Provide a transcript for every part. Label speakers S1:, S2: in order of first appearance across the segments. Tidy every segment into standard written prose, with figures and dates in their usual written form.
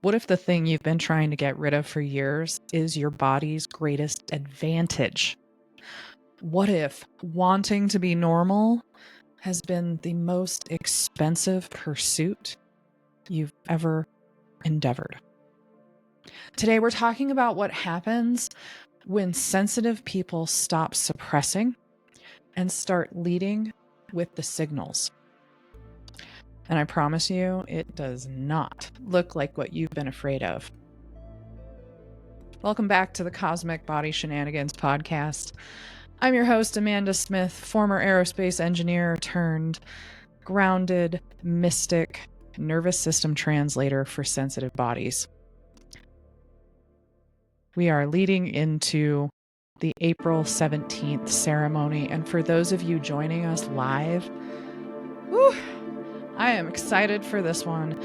S1: What if the thing you've been trying to get rid of for years is your body's greatest advantage? What if wanting to be normal has been the most expensive pursuit you've ever endeavored? Today, we're talking about what happens when sensitive people stop suppressing and start leading with the signals. And I promise you, it does not look like what you've been afraid of. Welcome back to the Cosmic Body Shenanigans podcast. I'm your host, Amanda Smith, former aerospace engineer turned grounded, mystic, nervous system translator for sensitive bodies. We are leading into the April 17th ceremony, and for those of you joining us live, I am excited for this one.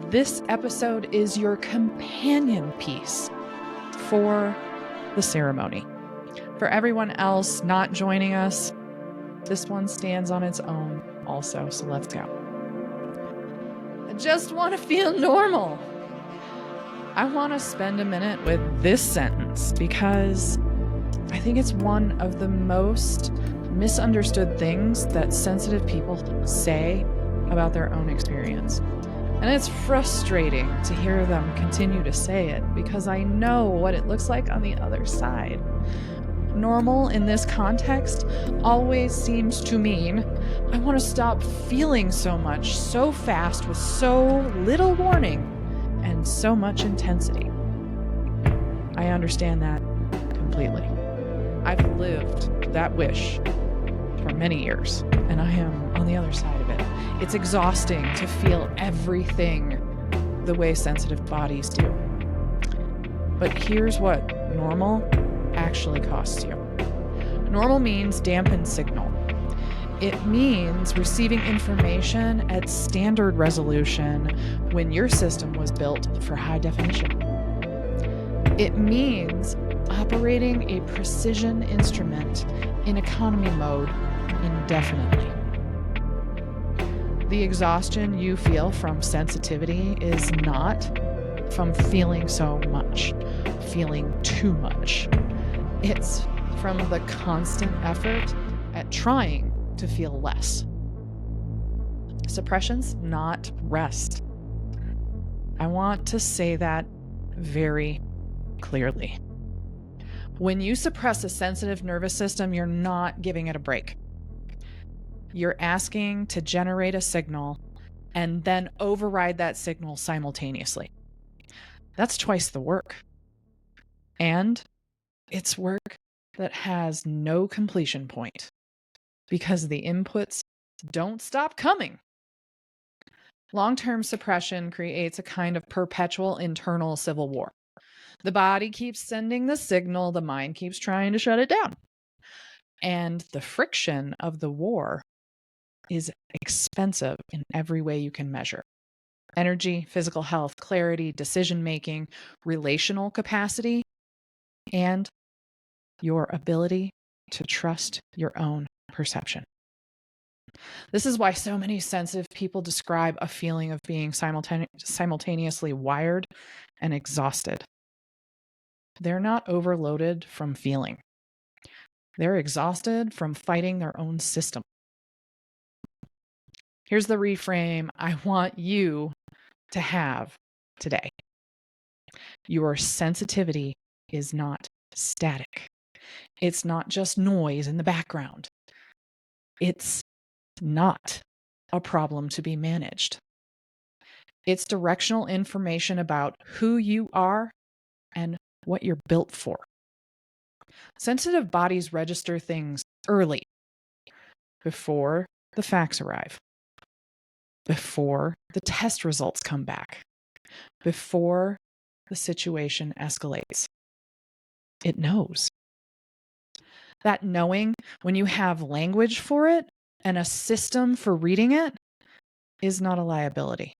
S1: This episode is your companion piece for the ceremony. For everyone else not joining us, this one stands on its own also, so let's go. I just want to feel normal. I want to spend a minute with this sentence because I think it's one of the most misunderstood things that sensitive people say about their own experience. And it's frustrating to hear them continue to say it because I know what it looks like on the other side. Normal in this context always seems to mean I want to stop feeling so much, so fast, with so little warning and so much intensity. I understand that completely. I've lived that wish for many years, and I am on the other side of it. It's exhausting to feel everything the way sensitive bodies do. But here's what normal actually costs you. Normal means dampened signal. It means receiving information at standard resolution when your system was built for high definition. It means operating a precision instrument in economy mode indefinitely. The exhaustion you feel from sensitivity is not from feeling so much, feeling too much. It's from the constant effort at trying to feel less. Suppression's not rest. I want to say that very clearly. When you suppress a sensitive nervous system, you're not giving it a break. You're asking to generate a signal and then override that signal simultaneously. That's twice the work. And it's work that has no completion point because the inputs don't stop coming. Long-term suppression creates a kind of perpetual internal civil war. The body keeps sending the signal, the mind keeps trying to shut it down. And the friction of the war is expensive in every way you can measure. Energy, physical health, clarity, decision-making, relational capacity, and your ability to trust your own perception. This is why so many sensitive people describe a feeling of being simultaneously wired and exhausted. They're not overloaded from feeling. They're exhausted from fighting their own system. Here's the reframe I want you to have today. Your sensitivity is not static. It's not just noise in the background. It's not a problem to be managed. It's directional information about who you are and what you're built for. Sensitive bodies register things early, before the facts arrive, before the test results come back, before the situation escalates. It knows. That knowing, when you have language for it and a system for reading it, is not a liability.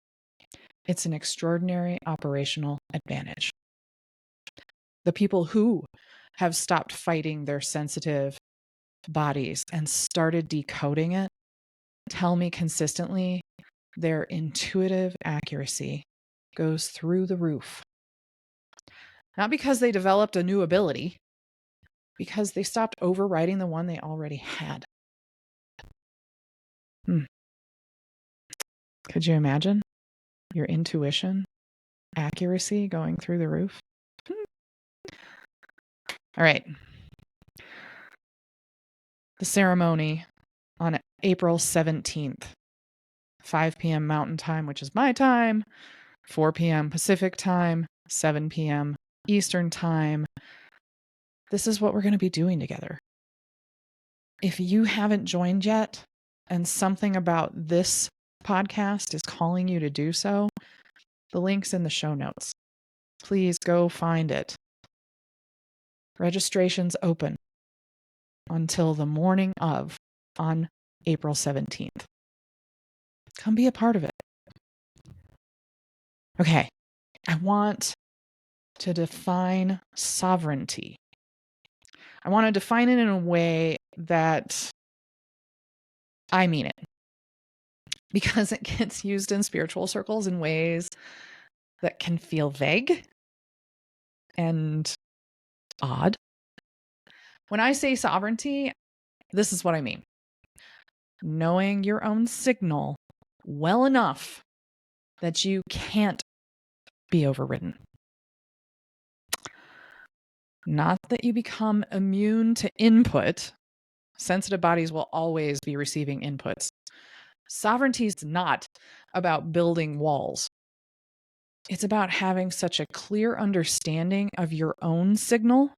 S1: It's an extraordinary operational advantage. The people who have stopped fighting their sensitive bodies and started decoding it tell me consistently their intuitive accuracy goes through the roof. Not because they developed a new ability, because they stopped overriding the one they already had. Could you imagine your intuition, accuracy going through the roof? All right. The ceremony on April 17th, 5 p.m. Mountain Time, which is my time, 4 p.m. Pacific Time, 7 p.m. Eastern Time. This is what we're going to be doing together. If you haven't joined yet and something about this podcast is calling you to do so, the link's in the show notes. Please go find it. Registration's open until the morning of on April 17th. Come be a part of it. Okay, I want to define sovereignty. I want to define it in a way that I mean it, because it gets used in spiritual circles in ways that can feel vague and odd. When I say sovereignty, this is what I mean. Knowing your own signal well enough that you can't be overridden. Not that you become immune to input. Sensitive bodies will always be receiving inputs. Sovereignty is not about building walls. It's about having such a clear understanding of your own signal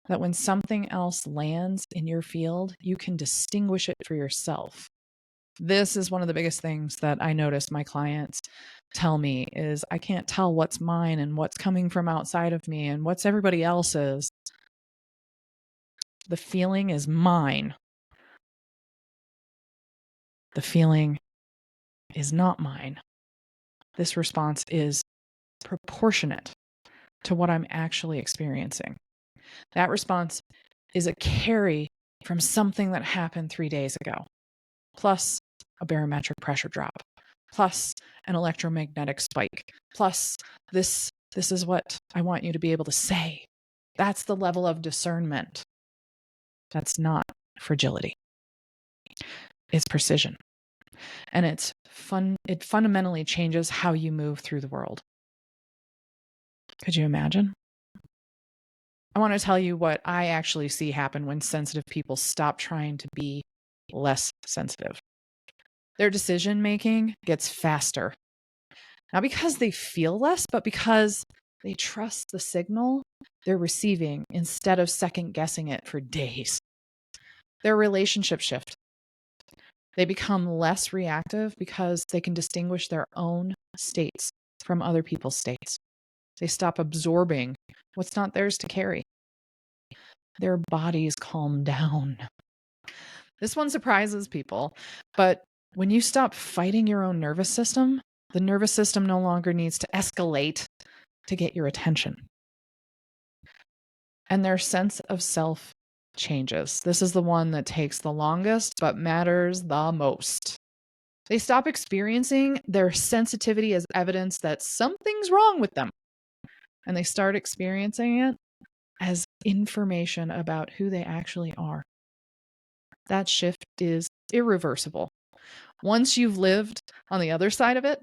S1: that when something else lands in your field, you can distinguish it for yourself. This is one of the biggest things that I notice my clients tell me is I can't tell what's mine and what's coming from outside of me and what's everybody else's. The feeling is mine. The feeling is not mine. This response is proportionate to what I'm actually experiencing. That response is a carry from something that happened 3 days ago, plus a barometric pressure drop, plus an electromagnetic spike, plus this is what I want you to be able to say. That's the level of discernment. That's not fragility. It's precision. And it fundamentally changes how you move through the world. Could you imagine? I want to tell you what I actually see happen when sensitive people stop trying to be less sensitive. Their decision making gets faster. Not because they feel less, but because they trust the signal they're receiving instead of second guessing it for days. Their relationships shift. They become less reactive because they can distinguish their own states from other people's states. They stop absorbing what's not theirs to carry. Their bodies calm down. This one surprises people, but when you stop fighting your own nervous system, the nervous system no longer needs to escalate to get your attention. And their sense of self changes. This is the one that takes the longest, but matters the most. They stop experiencing their sensitivity as evidence that something's wrong with them, and they start experiencing it as information about who they actually are. That shift is irreversible. Once you've lived on the other side of it,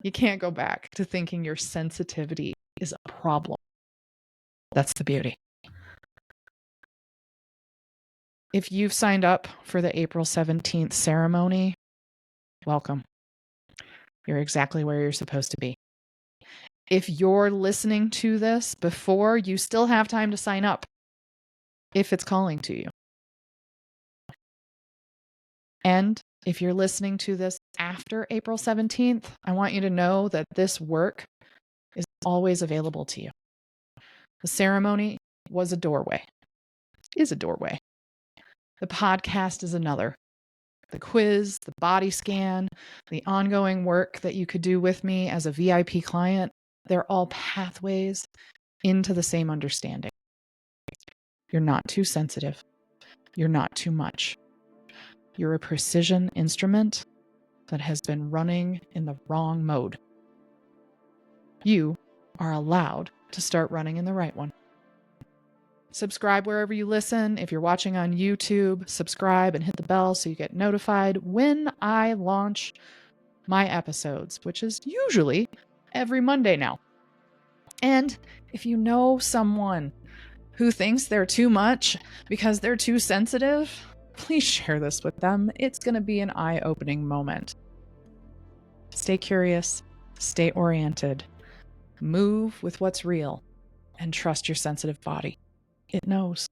S1: you can't go back to thinking your sensitivity is a problem. That's the beauty. If you've signed up for the April 17th ceremony, welcome. You're exactly where you're supposed to be. If you're listening to this before, you still have time to sign up if it's calling to you. And if you're listening to this after April 17th, I want you to know that this work is always available to you. The ceremony was a doorway, is a doorway. The podcast is another. The quiz, the body scan, the ongoing work that you could do with me as a VIP client, they're all pathways into the same understanding. You're not too sensitive. You're not too much. You're a precision instrument that has been running in the wrong mode. you are allowed to start running in the right one. Subscribe wherever you listen. If you're watching on YouTube, subscribe and hit the bell so you get notified when I launch my episodes, which is usually every Monday now. And if you know someone who thinks they're too much because they're too sensitive, please share this with them. It's going to be an eye-opening moment. Stay curious, stay oriented, move with what's real, and trust your sensitive body. It knows.